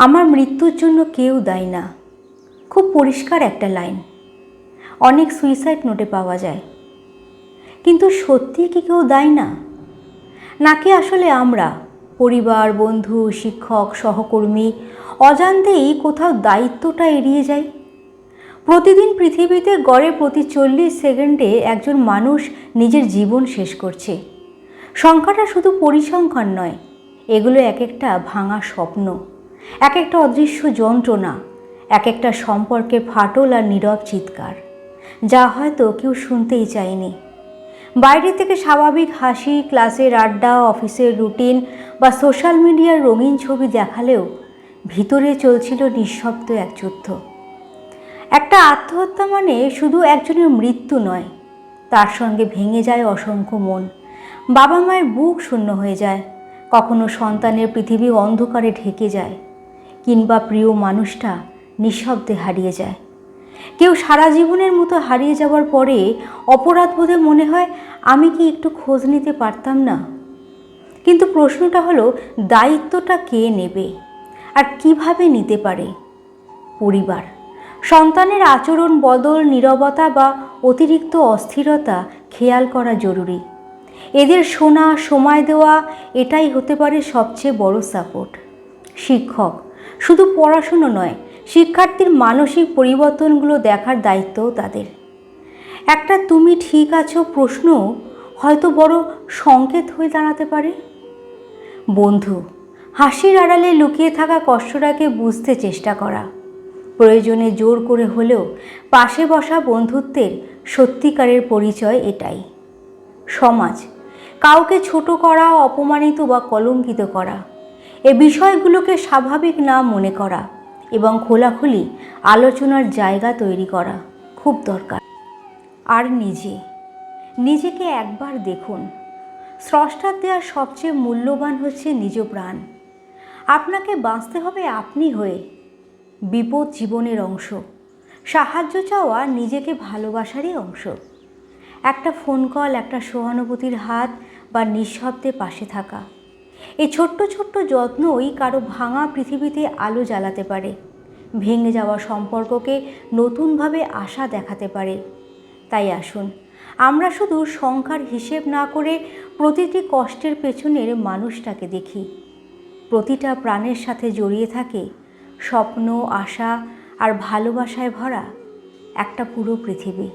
আমার মৃত্যুর জন্য কেউ দায়ী না, খুব পরিষ্কার একটা লাইন। অনেক সুইসাইড নোটে পাওয়া যায়। কিন্তু সত্যি কি কেউ দায়ী না? নাকি আসলে আমরা, পরিবার, বন্ধু, শিক্ষক, সহকর্মী, অজান্তেই কোথাও দায়িত্বটা এড়িয়ে যাই? প্রতিদিন পৃথিবীতে গড়ে প্রতি 40 সেকেন্ডে একজন মানুষ নিজের জীবন শেষ করছে। সংখ্যাটা শুধু পরিসংখ্যান নয়, এগুলো এক একটা ভাঙা স্বপ্ন, এক একটা অদৃশ্য যন্ত্রণা, এক একটা সম্পর্কের ফাটল আর নীরব চিৎকার, যা হয়তো কেউ শুনতেই চায়নি। বাইরে থেকে স্বাভাবিক হাসি, ক্লাসের আড্ডা, অফিসের রুটিন বা সোশ্যাল মিডিয়ার রঙিন ছবি দেখালেও ভিতরে চলছিল নিঃশব্দ এক যুদ্ধ। একটা আত্মহত্যা মানে শুধু একজনের মৃত্যু নয়, তার সঙ্গে ভেঙে যায় অসংখ্য মন। বাবা মায়ের বুক শূন্য হয়ে যায়, কখনো সন্তানের পৃথিবী অন্ধকারে ঢেকে যায়, কিংবা প্রিয় মানুষটা নিঃশব্দে হারিয়ে যায়। কেউ সারা জীবনের মতো হারিয়ে যাওয়ার পরে অপরাধবোধে মনে হয়, আমি কি একটু খোঁজ নিতে পারতাম না? কিন্তু প্রশ্নটা হলো, দায়িত্বটা কে নেবে আর কিভাবে নিতে পারে? পরিবার। সন্তানের আচরণ বদল, নীরবতা বা অতিরিক্ত অস্থিরতা খেয়াল করা জরুরি। এদের শোনা, সময় দেওয়া, এটাই হতে পারে সবচেয়ে বড় সাপোর্ট। শিক্ষক। শুধু পড়াশুনো নয়, শিক্ষার্থীর মানসিক পরিবর্তনগুলো দেখার দায়িত্বও তাদের। একটা তুমি ঠিক আছো প্রশ্ন হয়তো বড় সংকেত হয়ে দাঁড়াতে পারে। বন্ধু। হাসির আড়ালে লুকিয়ে থাকা কষ্টটাকে বুঝতে চেষ্টা করা, প্রয়োজনে জোর করে হলেও পাশে বসা বন্ধুত্বের সত্যিকারের পরিচয় এটাই। সমাজ। কাউকে ছোট করা, অপমানিত বা কলঙ্কিত করা, এ বিষয়গুলোকে স্বাভাবিক না মনে করা এবং খোলাখুলি আলোচনার জায়গা তৈরি করা খুব দরকার। আর নিজেকে একবার দেখুন। স্রষ্টার দেওয়া সবচেয়ে মূল্যবান হচ্ছে নিজ প্রাণ। আপনাকে বাঁচতে হবে আপনি হয়ে। বিপদ জীবনের অংশ, সাহায্য চাওয়া নিজেকে ভালোবাসারই অংশ। একটা ফোন কল, একটা সহানুভূতির হাত বা নিঃশব্দে পাশে থাকা, এই ছোট্ট ছোট্ট যত্নই কারো ভাঙা পৃথিবীতে আলো জ্বালাতে পারে, ভেঙে যাওয়া সম্পর্ককে নতুনভাবে আশা দেখাতে পারে। তাই আসুন, আমরা শুধু সংখ্যার হিসেব না করে প্রতিটি কষ্টের পেছনের মানুষটাকে দেখি। প্রতিটা প্রাণের সাথে জড়িয়ে থাকে স্বপ্ন, আশা আর ভালোবাসায় ভরা একটা পুরো পৃথিবী।